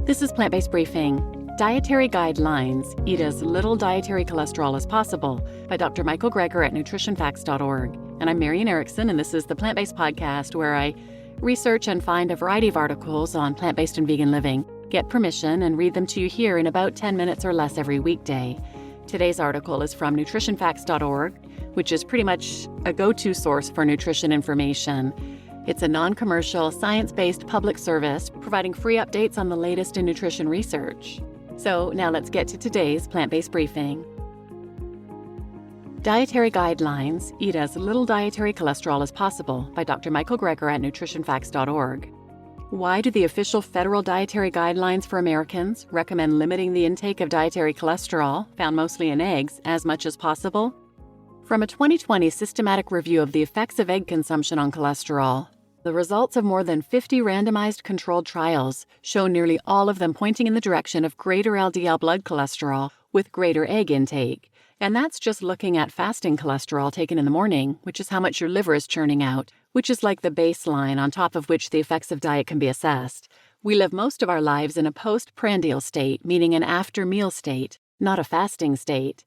This is Plant-Based Briefing. Dietary Guidelines: Eat as little dietary cholesterol as possible by Dr. Michael Greger at nutritionfacts.org. And I'm Marian Erickson, and this is the Plant-Based Podcast where I research and find a variety of articles on plant-based and vegan living, get permission, and read them to you here in about 10 minutes or less every weekday. Today's article is from nutritionfacts.org, which is pretty much a go-to source for nutrition information. It's a non-commercial, science-based public service providing free updates on the latest in nutrition research. So now let's get to today's plant-based briefing. Dietary Guidelines: Eat as little dietary cholesterol as possible by Dr. Michael Greger at nutritionfacts.org. Why do the official federal dietary guidelines for Americans recommend limiting the intake of dietary cholesterol, found mostly in eggs, as much as possible? From a 2020 systematic review of the effects of egg consumption on cholesterol, the results of more than 50 randomized controlled trials show nearly all of them pointing in the direction of greater LDL blood cholesterol with greater egg intake. And that's just looking at fasting cholesterol taken in the morning, which is how much your liver is churning out, which is like the baseline on top of which the effects of diet can be assessed. We live most of our lives in a postprandial state, meaning an after-meal state, not a fasting state.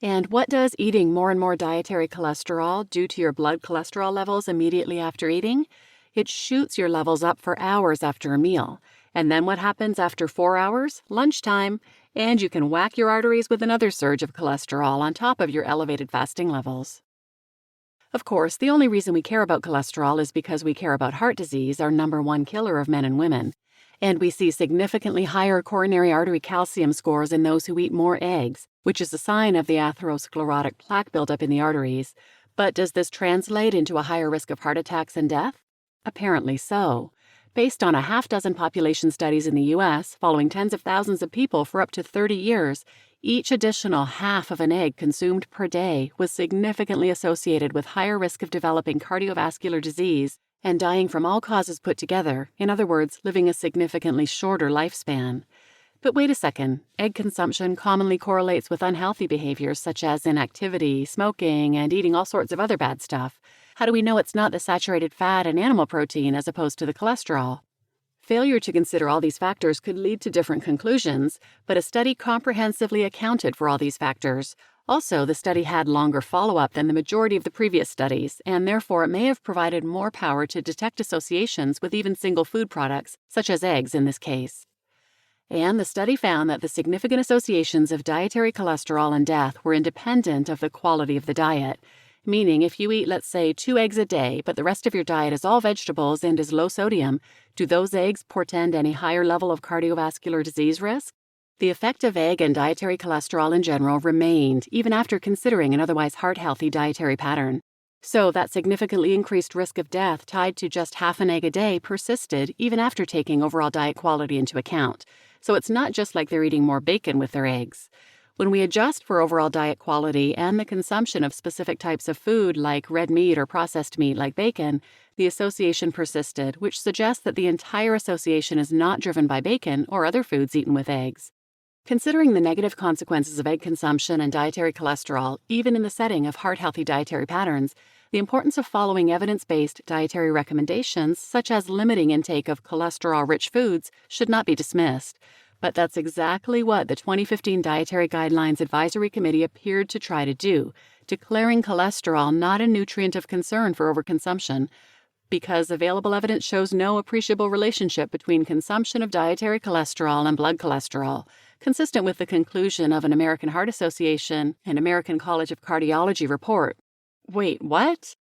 And what does eating more and more dietary cholesterol do to your blood cholesterol levels immediately after eating? It shoots your levels up for hours after a meal. And then what happens after 4 hours? Lunchtime. And you can whack your arteries with another surge of cholesterol on top of your elevated fasting levels. Of course, the only reason we care about cholesterol is because we care about heart disease, our number one killer of men and women. And we see significantly higher coronary artery calcium scores in those who eat more eggs, which is a sign of the atherosclerotic plaque buildup in the arteries. But does this translate into a higher risk of heart attacks and death? Apparently so. Based on a half-dozen population studies in the U.S., following tens of thousands of people for up to 30 years, each additional half of an egg consumed per day was significantly associated with higher risk of developing cardiovascular disease and dying from all causes put together, in other words, living a significantly shorter lifespan. But wait a second, egg consumption commonly correlates with unhealthy behaviors such as inactivity, smoking, and eating all sorts of other bad stuff. How do we know it's not the saturated fat and animal protein as opposed to the cholesterol? Failure to consider all these factors could lead to different conclusions, but a study comprehensively accounted for all these factors. Also, the study had longer follow-up than the majority of the previous studies, and therefore it may have provided more power to detect associations with even single food products, such as eggs in this case. And the study found that the significant associations of dietary cholesterol and death were independent of the quality of the diet. Meaning, if you eat, let's say, 2 eggs a day, but the rest of your diet is all vegetables and is low sodium, do those eggs portend any higher level of cardiovascular disease risk? The effect of egg and dietary cholesterol in general remained, even after considering an otherwise heart-healthy dietary pattern. So that significantly increased risk of death tied to just half an egg a day persisted even after taking overall diet quality into account. So it's not just like they're eating more bacon with their eggs. When we adjust for overall diet quality and the consumption of specific types of food like red meat or processed meat like bacon, the association persisted, which suggests that the entire association is not driven by bacon or other foods eaten with eggs. Considering the negative consequences of egg consumption and dietary cholesterol, even in the setting of heart-healthy dietary patterns, the importance of following evidence-based dietary recommendations, such as limiting intake of cholesterol-rich foods, should not be dismissed. But that's exactly what the 2015 Dietary Guidelines Advisory Committee appeared to try to do, declaring cholesterol not a nutrient of concern for overconsumption, because available evidence shows no appreciable relationship between consumption of dietary cholesterol and blood cholesterol, consistent with the conclusion of an American Heart Association and American College of Cardiology report. Wait, what?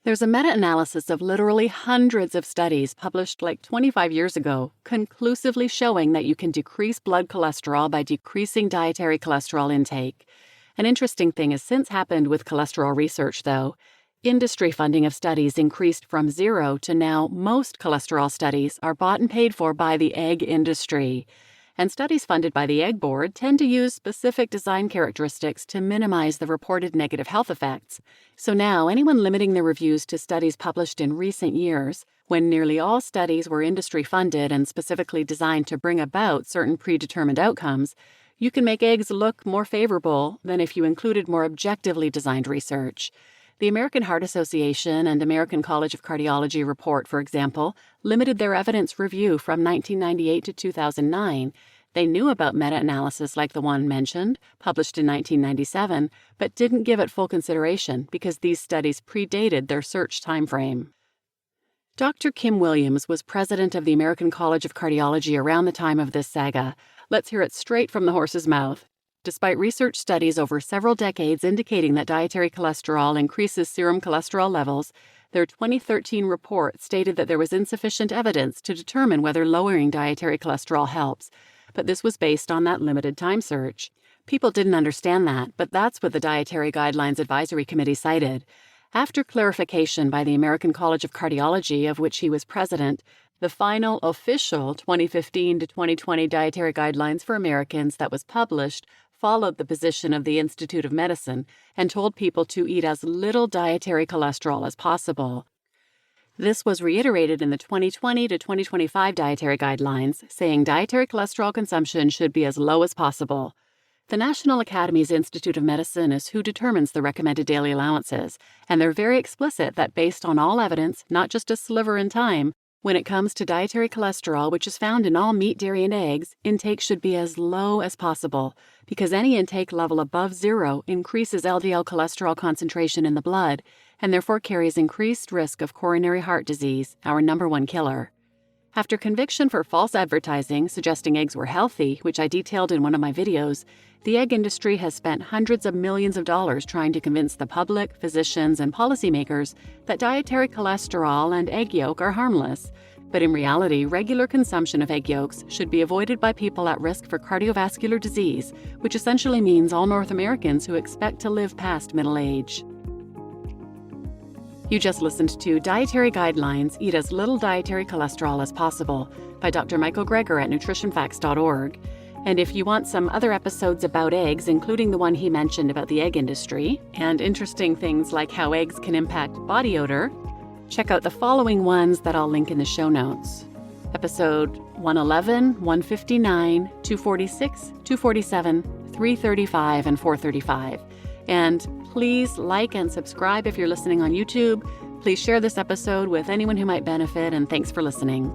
There's a meta-analysis of literally hundreds of studies published like 25 years ago, conclusively showing that you can decrease blood cholesterol by decreasing dietary cholesterol intake. An interesting thing has since happened with cholesterol research, though. Industry funding of studies increased from 0 to now most cholesterol studies are bought and paid for by the egg industry. And studies funded by the Egg Board tend to use specific design characteristics to minimize the reported negative health effects. So now, anyone limiting their reviews to studies published in recent years, when nearly all studies were industry-funded and specifically designed to bring about certain predetermined outcomes, you can make eggs look more favorable than if you included more objectively designed research. The American Heart Association and American College of Cardiology report, for example, limited their evidence review from 1998 to 2009. They knew about meta-analysis like the one mentioned, published in 1997, but didn't give it full consideration because these studies predated their search timeframe. Dr. Kim Williams was president of the American College of Cardiology around the time of this saga. Let's hear it straight from the horse's mouth. Despite research studies over several decades indicating that dietary cholesterol increases serum cholesterol levels, their 2013 report stated that there was insufficient evidence to determine whether lowering dietary cholesterol helps. But this was based on that limited time search. People didn't understand that, but that's what the Dietary Guidelines Advisory Committee cited. After clarification by the American College of Cardiology, of which he was president, the final official 2015 to 2020 Dietary Guidelines for Americans that was published followed the position of the Institute of Medicine and told people to eat as little dietary cholesterol as possible. This was reiterated in the 2020 to 2025 Dietary Guidelines, saying dietary cholesterol consumption should be as low as possible. The National Academy's Institute of Medicine is who determines the recommended daily allowances, and they're very explicit that based on all evidence, not just a sliver in time, when it comes to dietary cholesterol, which is found in all meat, dairy, and eggs, intake should be as low as possible, because any intake level above 0 increases LDL cholesterol concentration in the blood, and therefore carries increased risk of coronary heart disease, our #1 killer. After conviction for false advertising suggesting eggs were healthy, which I detailed in one of my videos, the egg industry has spent hundreds of millions of dollars trying to convince the public, physicians, and policymakers that dietary cholesterol and egg yolk are harmless. But in reality, regular consumption of egg yolks should be avoided by people at risk for cardiovascular disease, which essentially means all North Americans who expect to live past middle age. You just listened to Dietary Guidelines, Eat as Little Dietary Cholesterol as Possible by Dr. Michael Greger at nutritionfacts.org. And if you want some other episodes about eggs, including the one he mentioned about the egg industry, and interesting things like how eggs can impact body odor, check out the following ones that I'll link in the show notes. Episode 111, 159, 246, 247, 335, and 435. And please like and subscribe if you're listening on YouTube. Please share this episode with anyone who might benefit, and thanks for listening.